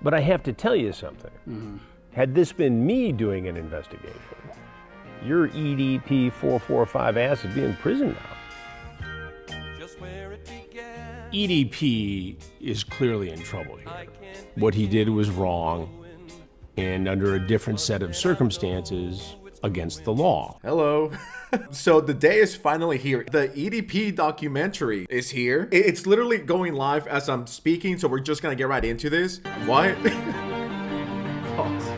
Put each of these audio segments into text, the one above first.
But I have to tell you something. Had this been me doing an investigation, your EDP 445 ass would be in prison now. EDP is clearly in trouble here. What he did was wrong, and under a different set of circumstances, against the law. Hello. So the day is finally here. The EDP documentary is here. It's literally going live as I'm speaking, so we're just gonna get right into this. What? Pause.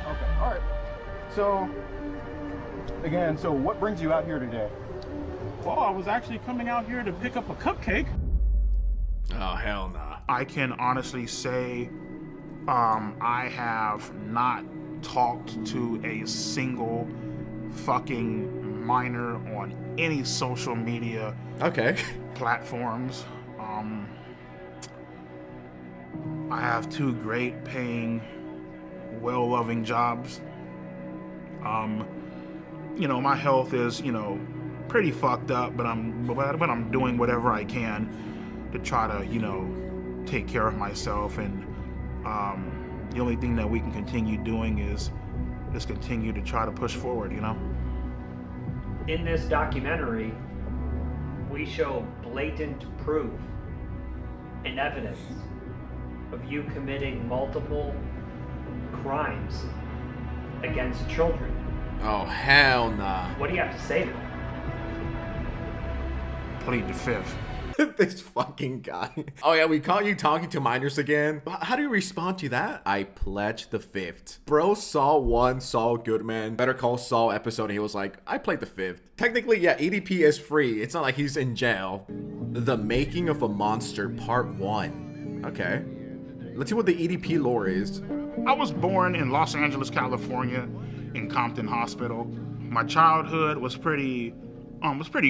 Okay, all right. So, again, what brings you out here today? Well, I was actually coming out here to pick up a cupcake. Oh, hell nah. I can honestly say I have not talked to a single fucking minor on any social media platforms. I have two great paying, well-loving jobs. You know, my health is, you know, pretty fucked up, but I'm doing whatever I can to try to, you know, take care of myself. And the only thing that we can continue doing is continue to try to push forward, you know? In this documentary, we show blatant proof and evidence of you committing multiple crimes against children. Oh, hell nah. What do you have to say to that? Plead the fifth. This fucking guy. Oh yeah, we caught you talking to minors again. How do you respond to that? I pledge the fifth. Bro saw one Saul Goodman, Better Call Saul episode, and he was like, I played the fifth. Technically, yeah, EDP is free. It's not like he's in jail. The Making of a Monster, Part 1. Okay. Let's see what the EDP lore is. I was born in Los Angeles, California, in Compton Hospital. My childhood was pretty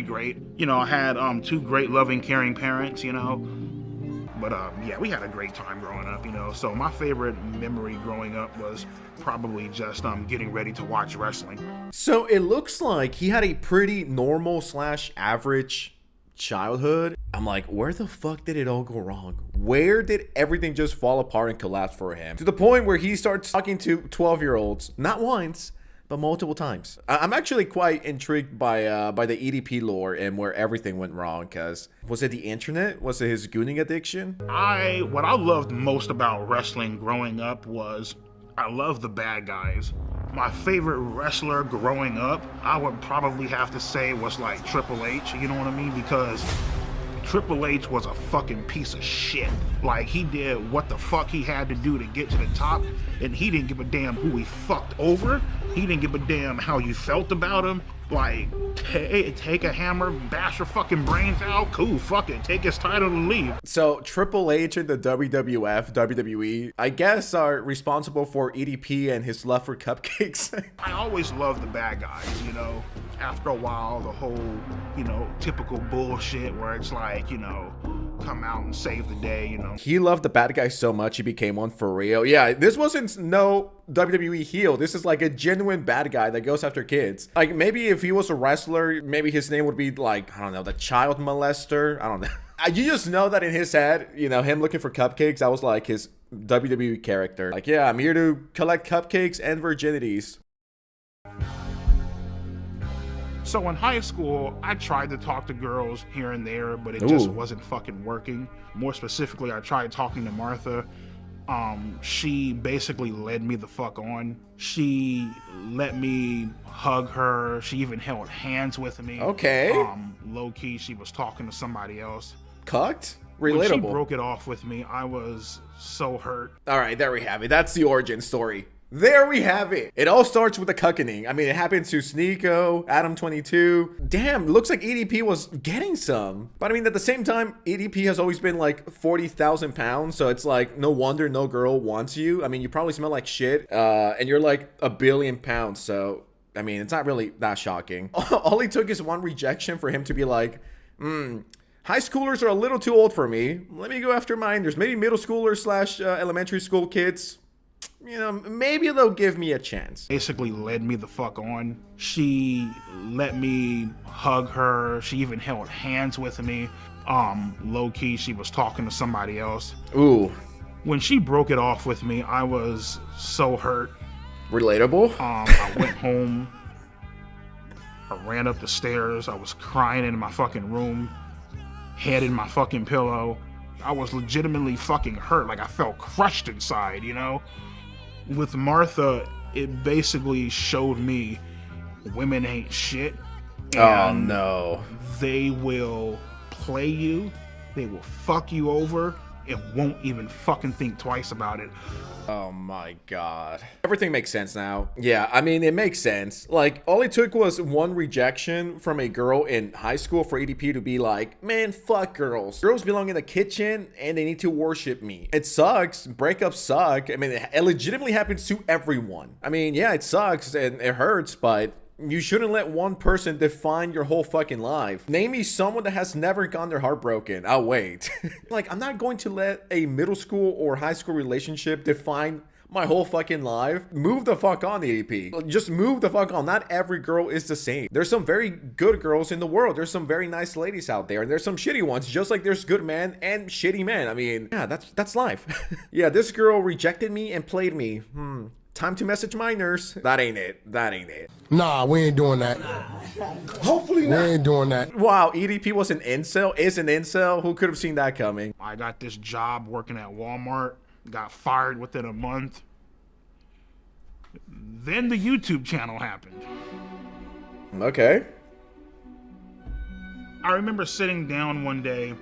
great. You know, I had two great, loving, caring parents, you know. But yeah, we had a great time growing up, you know. So my favorite memory growing up was probably just getting ready to watch wrestling. So it looks like he had a pretty normal / average childhood. I'm like, where the fuck did it all go wrong? Where did everything just fall apart and collapse for him? To the point where he starts talking to 12-year-olds, not once, but multiple times. I'm actually quite intrigued by the EDP lore and where everything went wrong. Cause was it the internet? Was it his gooning addiction? What I loved most about wrestling growing up was I loved the bad guys. My favorite wrestler growing up, I would probably have to say was like Triple H. You know what I mean? Because Triple H was a fucking piece of shit. Like, he did what the fuck he had to do to get to the top, and he didn't give a damn who he fucked over. He didn't give a damn how you felt about him. Like, take a hammer, bash your fucking brains out. Cool, fuck it. Take his title and leave. So Triple H and the WWF, WWE, I guess are responsible for EDP and his love for cupcakes. I always loved the bad guys, you know. After a while, the whole, you know, typical bullshit where it's like, you know, come out and save the day, you know. He loved the bad guy so much he became one for real. Yeah, this wasn't no WWE heel. This is like a genuine bad guy that goes after kids. Like, maybe if he was a wrestler, maybe his name would be like, I don't know, the child molester. I don't know. You just know that in his head, you know, him looking for cupcakes, that was like his WWE character. Like, yeah, I'm here to collect cupcakes and virginities. So in high school, I tried to talk to girls here and there, but it just wasn't fucking working. More specifically, I tried talking to Martha. She basically led me the fuck on. She let me hug her. She even held hands with me. Okay. Low key, she was talking to somebody else. Cucked? When Relatable. she broke it off with me, I was so hurt. All right, there we have it. That's the origin story. There we have it. It all starts with the cuckening. I mean, it happened to Sneeko, Adam22. Damn, looks like EDP was getting some. But I mean, at the same time, EDP has always been like 40,000 pounds. So it's like, no wonder no girl wants you. I mean, you probably smell like shit. And you're like 1 billion pounds. So, I mean, it's not really that shocking. All it took is one rejection for him to be like, high schoolers are a little too old for me. Let me go after minors. Maybe middle schoolers / elementary school kids. you know, maybe they'll give me a chance. Basically led me the fuck on. She let me hug her. She even held hands with me. Low key, she was talking to somebody else. Ooh. When she broke it off with me, I was so hurt. Relatable. I went home. I ran up the stairs. I was crying in my fucking room, head in my fucking pillow. I was legitimately fucking hurt. Like I felt crushed inside, you know? With Martha, it basically showed me women ain't shit. Oh no. They will play you. They will fuck you over. It won't even fucking think twice about it. Oh my god. Everything makes sense now. Yeah, I mean, it makes sense. Like, all it took was one rejection from a girl in high school for EDP to be like, man, fuck girls. Girls belong in the kitchen and they need to worship me. It sucks. Breakups suck. I mean, it legitimately happens to everyone. I mean, yeah, it sucks and it hurts, but you shouldn't let one person define your whole fucking life. Name me someone that has never gotten their heart broken. I'll wait. Like, I'm not going to let a middle school or high school relationship define my whole fucking life. Move the fuck on, EDP. Just move the fuck on. Not every girl is the same. There's some very good girls in the world. There's some very nice ladies out there. And there's some shitty ones, just like there's good men and shitty men. I mean, yeah, that's life. Yeah, this girl rejected me and played me. Time to message my nurse. That ain't it. That ain't it. Nah, we ain't doing that. Hopefully not. We ain't doing that. Wow, EDP was an incel? Is an incel? Who could have seen that coming? I got this job working at Walmart. Got fired within a month. Then the YouTube channel happened. Okay. I remember sitting down one day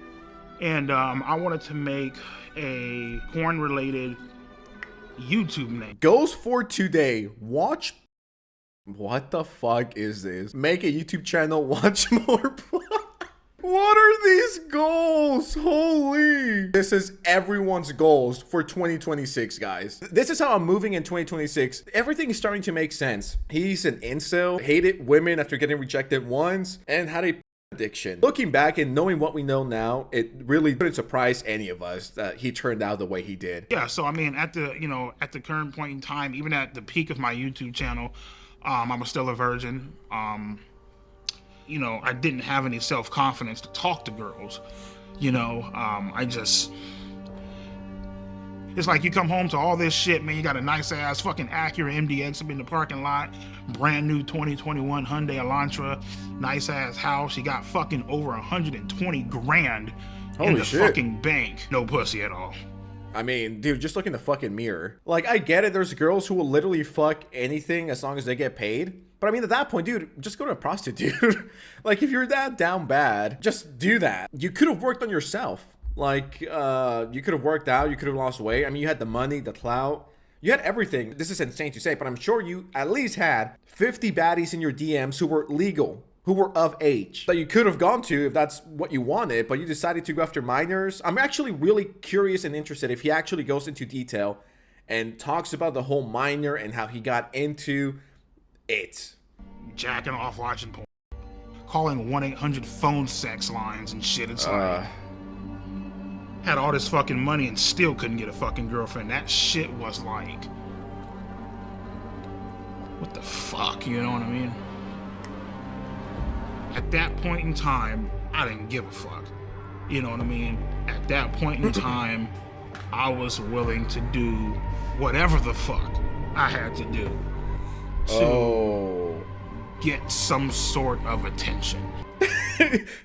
and I wanted to make a porn-related YouTube name. Goes for today. Watch. What the fuck is this? Make a YouTube channel. Watch more. What are these goals? Holy. This is everyone's goals for 2026, guys. This is how I'm moving in 2026. Everything is starting to make sense. He's an incel, hated women after getting rejected once, and had a addiction. Looking back and knowing what we know now, it really didn't surprise any of us that he turned out the way he did. Yeah, so I mean, at the current point in time, even at the peak of my YouTube channel, I was still a virgin. I didn't have any self-confidence to talk to girls. It's like you come home to all this shit, man. You got a nice ass fucking Acura MDX up in the parking lot, brand new 2021 Hyundai Elantra, nice ass house. You got fucking over 120 grand in the fucking bank. No pussy at all. I mean, dude, just look in the fucking mirror. Like, I get it. There's girls who will literally fuck anything as long as they get paid. But I mean, at that point, dude, just go to a prostitute. Like, if you're that down bad, just do that. You could have worked on yourself. Like, you could have worked out. You could have lost weight. I mean, you had the money, the clout. You had everything. This is insane to say, but I'm sure you at least had 50 baddies in your DMs who were legal, who were of age, that you could have gone to if that's what you wanted, but you decided to go after minors. I'm actually really curious and interested if he actually goes into detail and talks about the whole minor and how he got into it. Jacking off, watching porn, calling 1-800 phone sex lines and shit. It's like, had all this fucking money and still couldn't get a fucking girlfriend. That shit was like, what the fuck, you know what I mean? At that point in time, I didn't give a fuck. You know what I mean? At that point in time, I was willing to do whatever the fuck I had to do to get some sort of attention.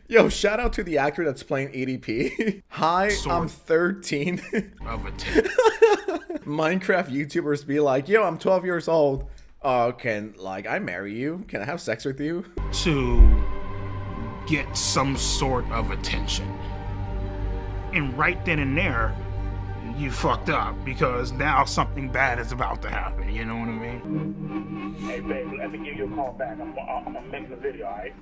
Yo, shout out to the actor that's playing EDP. Hi, I'm 13. Of attention. Minecraft YouTubers be like, yo, I'm 12 years old. Can, like, I marry you? Can I have sex with you? To get some sort of attention. And right then and there, you fucked up, because now something bad is about to happen, you know what I mean? Hey baby, let me give you a call back. I'm making a video, alright?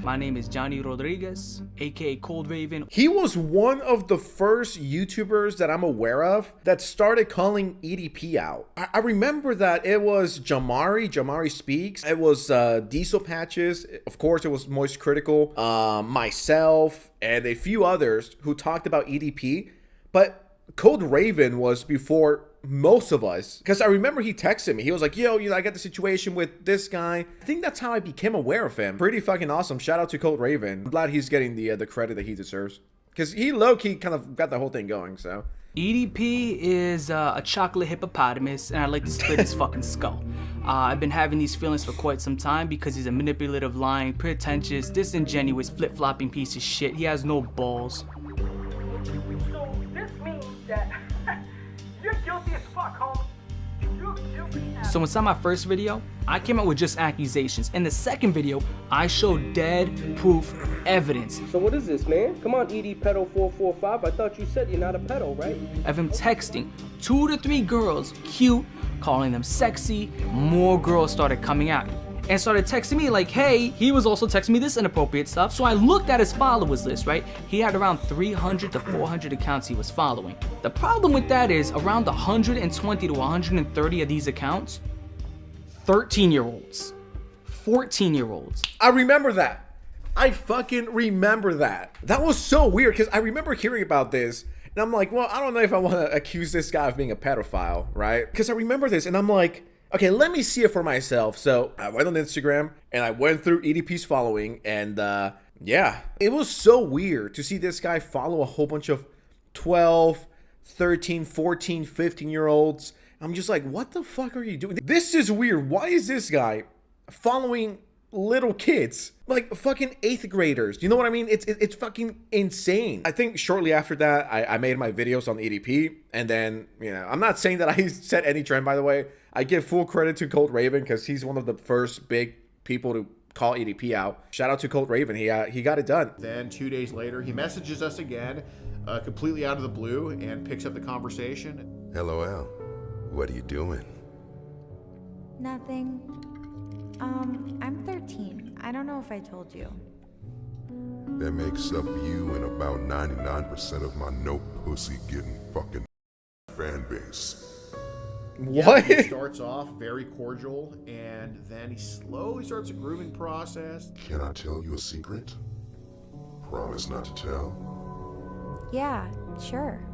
My name is Johnny Rodriguez, aka Cold Raven. He was one of the first YouTubers that I'm aware of that started calling EDP out. I remember that it was Jamari Speaks. It was Diesel Patches. Of course, it was Moist Critical, myself, and a few others who talked about EDP. But Cold Raven was before most of us, because I remember he texted me. He was like, yo, I got the situation with this guy. I think that's how I became aware of him. Pretty fucking awesome. Shout out to Colt Raven. I'm glad he's getting the credit that he deserves, because he low-key kind of got the whole thing going, so. EDP is a chocolate hippopotamus, and I'd like to split his fucking skull. I've been having these feelings for quite some time because he's a manipulative, lying, pretentious, disingenuous, flip-flopping piece of shit. He has no balls. So this means that you're guilty as fuck, homie. You're guilty as So inside my first video, I came out with just accusations. In the second video, I showed dead proof evidence. So what is this, man? Come on, ED Pedo 445. I thought you said you're not a pedo, right? Of him texting 2 to 3 girls, cute, calling them sexy. More girls started coming out and started texting me like, hey, he was also texting me this inappropriate stuff. So I looked at his followers list, right? He had around 300 to 400 accounts he was following. The problem with that is around 120 to 130 of these accounts, 13-year-olds, 14-year-olds. I remember that. I fucking remember that. That was so weird, because I remember hearing about this, and I'm like, well, I don't know if I want to accuse this guy of being a pedophile, right? Because I remember this, and I'm like, okay, let me see it for myself. So I went on Instagram, and I went through EDP's following, and yeah, it was so weird to see this guy follow a whole bunch of 12, 13, 14, 15-year-olds. I'm just like, what the fuck are you doing? This is weird. Why is this guy following little kids? Like fucking 8th graders. You know what I mean? It's fucking insane. I think shortly after that, I made my videos on EDP. And then, you know, I'm not saying that I set any trend, by the way. I give full credit to Colt Raven because he's one of the first big people to call EDP out. Shout out to Colt Raven. He got it done. Then 2 days later, he messages us again, completely out of the blue, and picks up the conversation. LOL. What are you doing? Nothing. I'm 13. I don't know if I told you. That makes up you and about 99% of my no pussy getting fucking fan base. What? Yeah, he starts off very cordial, and then he slowly starts a grooming process. Can I tell you a secret? Promise not to tell. Yeah, sure.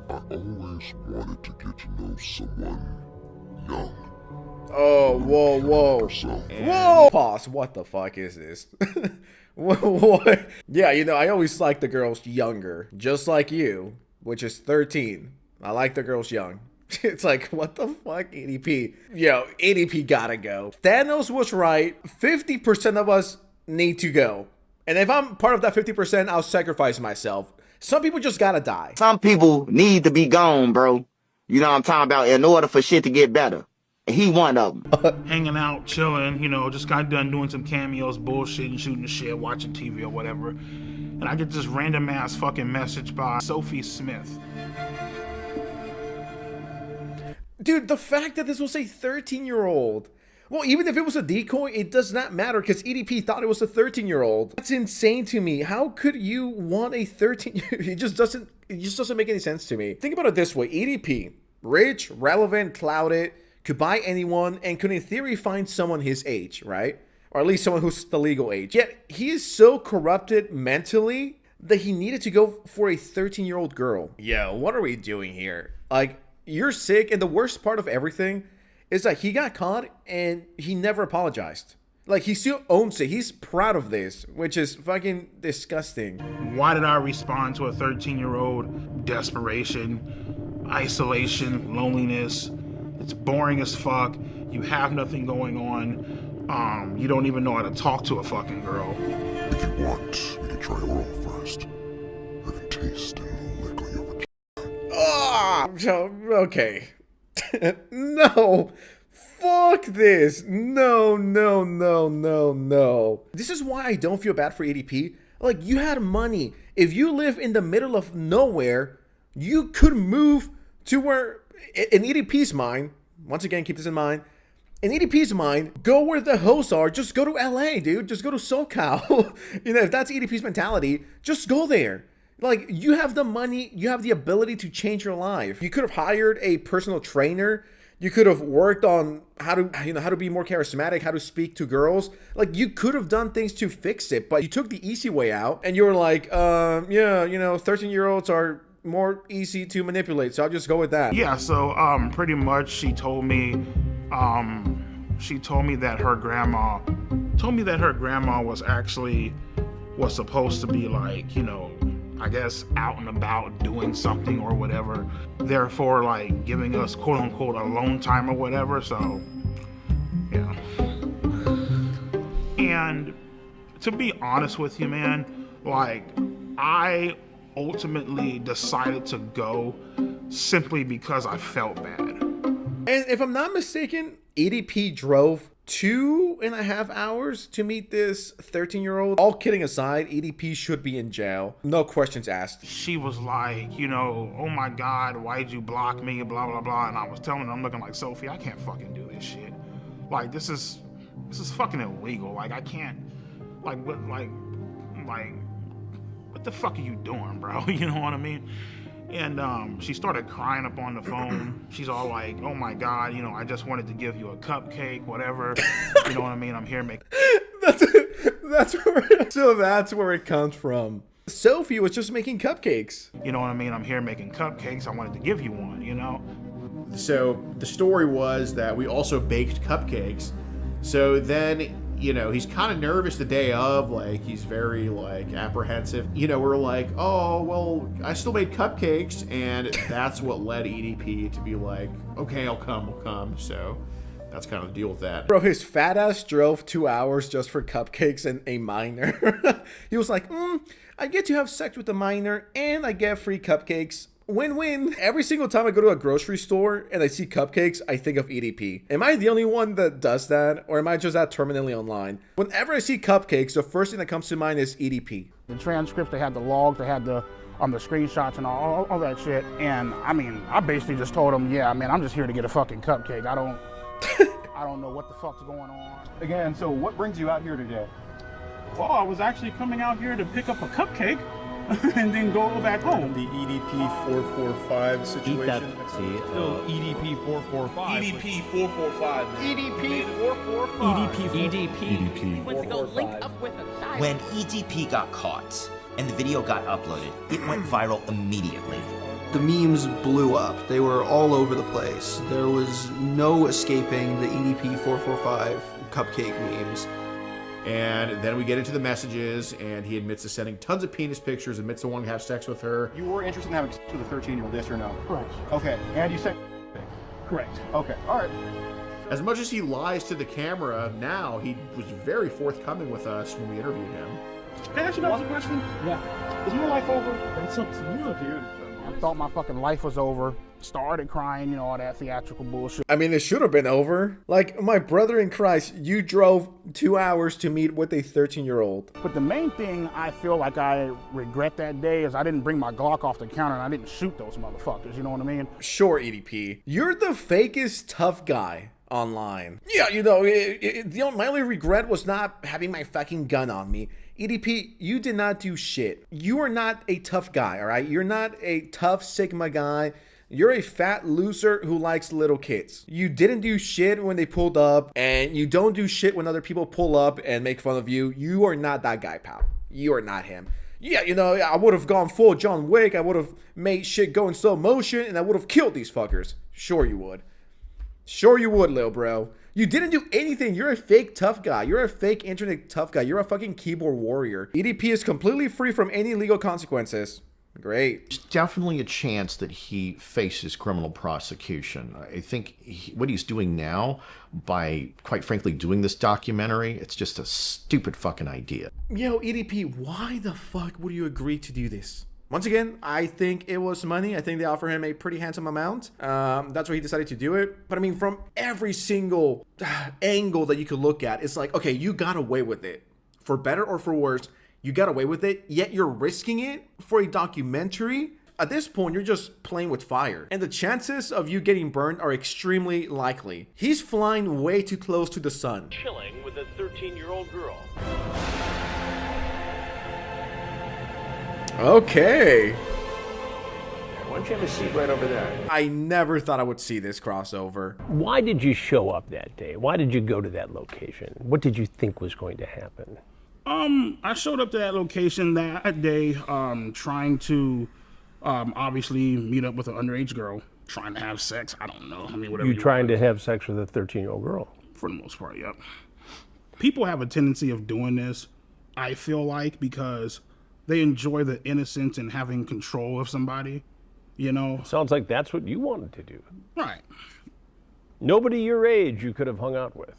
I always wanted to get to know someone young. Oh, whoa, whoa. Whoa! Pause. What the fuck is this? What? Yeah, you know, I always like the girls younger, just like you, which is 13. I like the girls young. It's like, what the fuck, EDP? Yo, EDP gotta go. Thanos was right. 50% of us need to go. And if I'm part of that 50%, I'll sacrifice myself. Some people just gotta die. Some people need to be gone, bro. You know what I'm talking about? In order for shit to get better. And he one of them. Hanging out, chilling, you know, just got done doing some cameos, bullshitting, shooting the shit, watching TV or whatever. And I get this random ass fucking message by Sophie Smith. Dude, the fact that this was a 13-year-old. Well, even if it was a decoy, it does not matter because EDP thought it was a 13-year-old. That's insane to me. How could you want a 13? It just doesn't make any sense to me. Think about it this way. EDP, rich, relevant, clouded, could buy anyone and could in theory find someone his age, right? Or at least someone who's the legal age. Yet he is so corrupted mentally that he needed to go for a 13-year-old girl. Yo, what are we doing here? Like, you're sick, and the worst part of everything is that he got caught and he never apologized. Like, he still owns it. He's proud of this, which is fucking disgusting. Why did I respond to a 13-year-old? Desperation, isolation, loneliness. It's boring as fuck. You have nothing going on. You don't even know how to talk to a fucking girl. If you want, we can try oral first. I can taste and lick on your okay. No. Fuck this. No. This is why I don't feel bad for EDP. Like, you had money. If you live in the middle of nowhere, you could move to where, in EDP's mind, once again, keep this in mind, in EDP's mind, go where the hosts are. Just go to LA, dude. Just go to SoCal. You know, if that's EDP's mentality, just go there. Like, you have the money, you have the ability to change your life. You could have hired a personal trainer. You could have worked on how to be more charismatic, how to speak to girls. Like, you could have done things to fix it, but you took the easy way out and you were like, yeah, you know, 13-year-olds are more easy to manipulate. So I'll just go with that. Yeah, so pretty much she told me that her grandma was supposed to be like, you know, I guess out and about doing something or whatever, therefore like giving us quote unquote alone time or whatever. So yeah. And to be honest with you, man, like I ultimately decided to go simply because I felt bad. And if I'm not mistaken, EDP drove 2.5 hours to meet this 13-year-old. All kidding aside, EDP should be in jail. No questions asked. She was like, you know, oh my God, why'd you block me, blah, blah, blah. And I was telling her, I'm looking like, Sophie, I can't fucking do this shit. Like, this is fucking illegal. Like, I can't, like, what the fuck are you doing, bro? You know what I mean? And she started crying up on the phone. She's all like, oh my God, you know, I just wanted to give you a cupcake, whatever. You know what I mean? I'm here making... That's where it comes from. Sophie was just making cupcakes. You know what I mean? I'm here making cupcakes. I wanted to give you one, you know? So the story was that we also baked cupcakes. So then, you know, he's kind of nervous the day of, like, he's very, like, apprehensive. You know, we're like, oh, well, I still made cupcakes, and that's what led EDP to be like, okay, I'll come. So that's kind of the deal with that. Bro, his fat ass drove 2 hours just for cupcakes and a minor. He was like, I get to have sex with a minor, and I get free cupcakes. Win-win. Every single time I go to a grocery store and I see cupcakes, I think of EDP. Am I the only one that does that? Or am I just that terminally online? Whenever I see cupcakes, the first thing that comes to mind is EDP. The transcripts, they had the logs, they had the screenshots and all that shit. And I mean, I basically just told him, yeah, man, I'm just here to get a fucking cupcake. I don't know what the fuck's going on. Again, so what brings you out here today? Well, I was actually coming out here to pick up a cupcake and then go back home. The EDP 445 situation. EDP 445. EDP 445. EDP 445. EDP 445. When EDP got caught and the video got uploaded, it went viral immediately. The memes blew up. They were all over the place. There was no escaping the EDP 445 cupcake memes. And then we get into the messages, and he admits to sending tons of penis pictures, admits to wanting to have sex with her. You were interested in having sex with a 13-year-old, yes or no? Correct. Okay, and you said... Correct. Okay, all right. As much as he lies to the camera now, he was very forthcoming with us when we interviewed him. Can I ask you a question? Yeah. Is your life over? It's up to you. I thought my fucking life was over. Started crying, you know, all that theatrical bullshit. I mean, it should have been over. Like, my brother in Christ, you drove 2 hours to meet with a 13-year-old. But the main thing I feel like I regret that day is I didn't bring my Glock off the counter and I didn't shoot those motherfuckers, you know what I mean? Sure, EDP. You're the fakest tough guy online. Yeah, you know, my only regret was not having my fucking gun on me. EDP, you did not do shit. You are not a tough guy, all right? You're not a tough Sigma guy. You're a fat loser who likes little kids. You didn't do shit when they pulled up, and you don't do shit when other people pull up and make fun of you. You are not that guy, pal. You are not him. Yeah, you know, I would have gone full John Wick. I would have made shit go in slow motion, and I would have killed these fuckers. Sure you would. Sure you would, lil bro. You didn't do anything. You're a fake tough guy. You're a fake internet tough guy. You're a fucking keyboard warrior. EDP is completely free from any legal consequences. Great. There's definitely a chance that he faces criminal prosecution. I think what he's doing now, by quite frankly doing this documentary, it's just a stupid fucking idea. Yo, EDP, why the fuck would you agree to do this? Once again, I think it was money. I think they offer him a pretty handsome amount. That's why he decided to do it. But I mean, from every single angle that you could look at, it's like, okay, you got away with it. For better or for worse, you got away with it, yet you're risking it for a documentary. At this point, you're just playing with fire. And the chances of you getting burned are extremely likely. He's flying way too close to the sun. Chilling with a 13-year-old girl. Okay. Why don't you have a seat right over there? I never thought I would see this crossover. Why did you show up that day? Why did you go to that location? What did you think was going to happen? I showed up to that location that day, trying to Obviously, meet up with an underage girl, trying to have sex. I don't know. I mean, whatever. You trying to have sex with a 13-year-old girl? For the most part, yep. People have a tendency of doing this, I feel like, because they enjoy the innocence and having control of somebody, you know? Sounds like that's what you wanted to do. Right. Nobody your age you could have hung out with.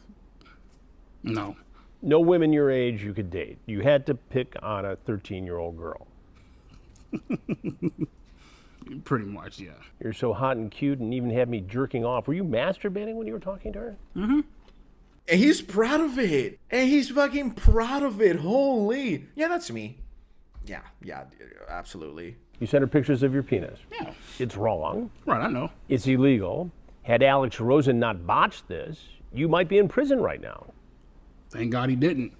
No. No women your age you could date. You had to pick on a 13-year-old girl. Pretty much, yeah. You're so hot and cute and even had me jerking off. Were you masturbating when you were talking to her? Mm-hmm. And he's proud of it. And he's fucking proud of it. Holy. Yeah, that's me. Yeah, absolutely. You sent her pictures of your penis. Yeah. It's wrong. Right, I know. It's illegal. Had Alex Rosen not botched this, you might be in prison right now. Thank God he didn't.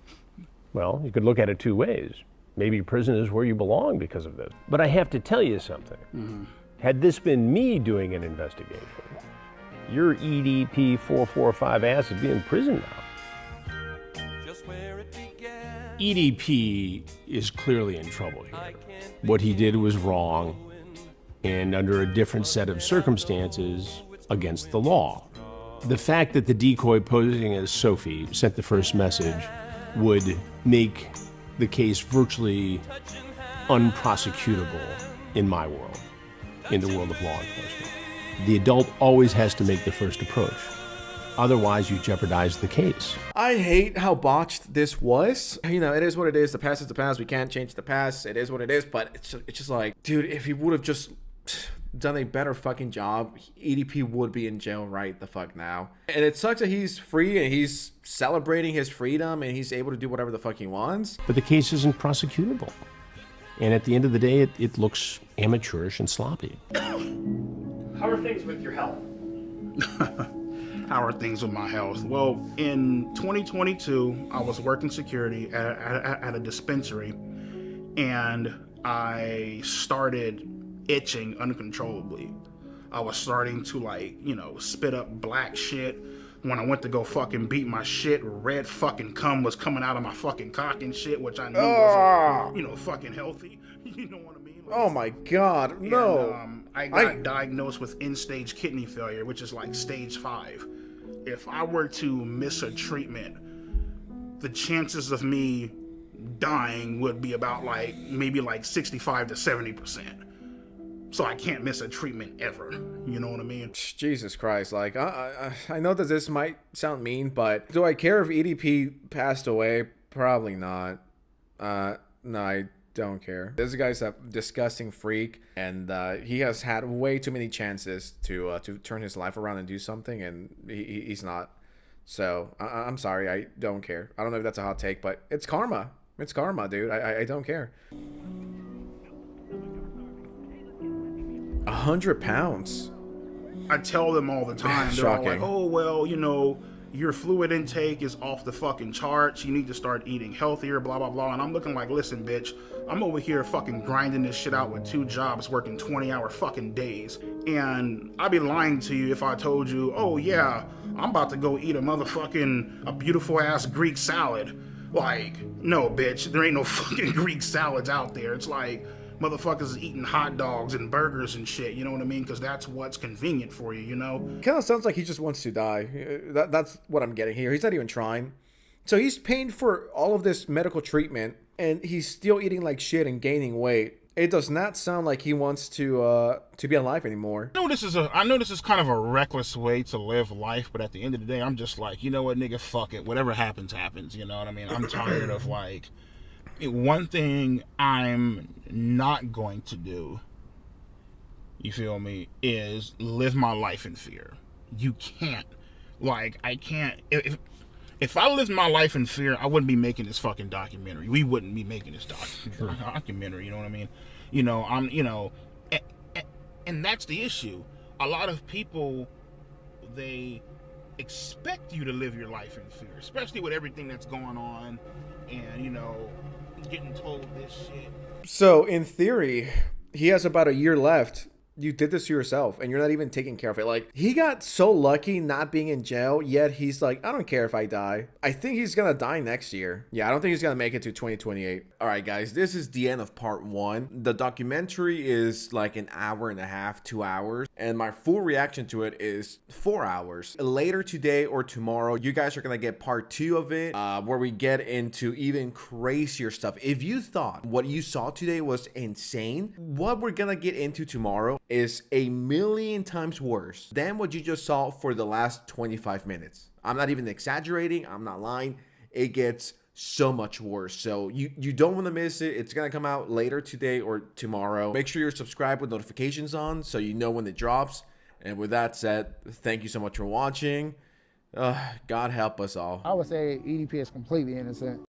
Well, you could look at it two ways. Maybe prison is where you belong because of this. But I have to tell you something. Mm-hmm. Had this been me doing an investigation, your EDP 445 ass would be in prison now. EDP is clearly in trouble here. What he did was wrong, and under a different set of circumstances, against the law. The fact that the decoy posing as Sophie sent the first message would make the case virtually unprosecutable in my world, in the world of law enforcement. The adult always has to make the first approach. Otherwise, you jeopardize the case. I hate how botched this was. You know, it is what it is. The past is the past. We can't change the past. It is what it is. But it's just like, dude, if he would have just done a better fucking job, EDP would be in jail right the fuck now. And it sucks that he's free and he's celebrating his freedom and he's able to do whatever the fuck he wants. But the case isn't prosecutable. And at the end of the day, it looks amateurish and sloppy. How are things with your health? How are things with my health? Well, in 2022, I was working security at a dispensary, and I started itching uncontrollably. I was starting to, like, you know, spit up black shit. When I went to go fucking beat my shit, red fucking cum was coming out of my fucking cock and shit, which I knew was, you know, fucking healthy. You know what I mean? Like, oh my God, no. And, I got diagnosed with end-stage kidney failure, which is like stage 5. If I were to miss a treatment, the chances of me dying would be about like maybe like 65 to 70%. So I can't miss a treatment ever. You know what I mean? Jesus Christ. Like, I know that this might sound mean, but do I care if EDP passed away? Probably not. No, I don't care. This guy's a disgusting freak, and he has had way too many chances to turn his life around and do something, and he's not. So I'm sorry, I don't care. I don't know if that's a hot take, but it's karma. It's karma, dude. I don't care. 100 pounds. I tell them all the time. They're all like, Shocking. oh, well, you know, your fluid intake is off the fucking charts. You need to start eating healthier, blah, blah, blah. And I'm looking like, listen, bitch, I'm over here fucking grinding this shit out with 2 jobs, working 20-hour fucking days. And I'd be lying to you if I told you, oh, yeah, I'm about to go eat a beautiful ass Greek salad. Like, no, bitch, there ain't no fucking Greek salads out there. It's like motherfuckers is eating hot dogs and burgers and shit, you know what I mean? Because that's what's convenient for you, you know? Kind of sounds like he just wants to die. That's what I'm getting here. He's not even trying. So he's paying for all of this medical treatment, and he's still eating like shit and gaining weight. It does not sound like he wants to be alive anymore. I know this is kind of a reckless way to live life, but at the end of the day, I'm just like, you know what, nigga, fuck it. Whatever happens, happens. You know what I mean? I'm tired of like, one thing I'm not going to do, you feel me, is live my life in fear. You can't. Like, I can't. If I lived my life in fear, I wouldn't be making this fucking documentary. We wouldn't be making this documentary, you know what I mean? You know, and that's the issue. A lot of people, they expect you to live your life in fear, especially with everything that's going on and, you know, getting told this shit. So in theory, he has about a year left You did this to yourself and you're not even taking care of it. Like, he got so lucky not being in jail, yet he's like, I don't care if I die. I think he's gonna die next year. Yeah, I don't think he's gonna make it to 2028. All right, guys, this is the end of part 1. The documentary is like an hour and a half, 2 hours, and my full reaction to it is 4 hours. Later today or tomorrow, you guys are gonna get part 2 of it, where we get into even crazier stuff. If you thought what you saw today was insane, what we're gonna get into tomorrow is a million times worse than what you just saw for the last 25 minutes. I'm not even exaggerating. I'm not lying. It gets so much worse. So you don't want to miss it. It's going to come out later today or tomorrow. Make sure you're subscribed with notifications on so you know when it drops. And with that said, thank you so much for watching. God help us all. I would say EDP is completely innocent.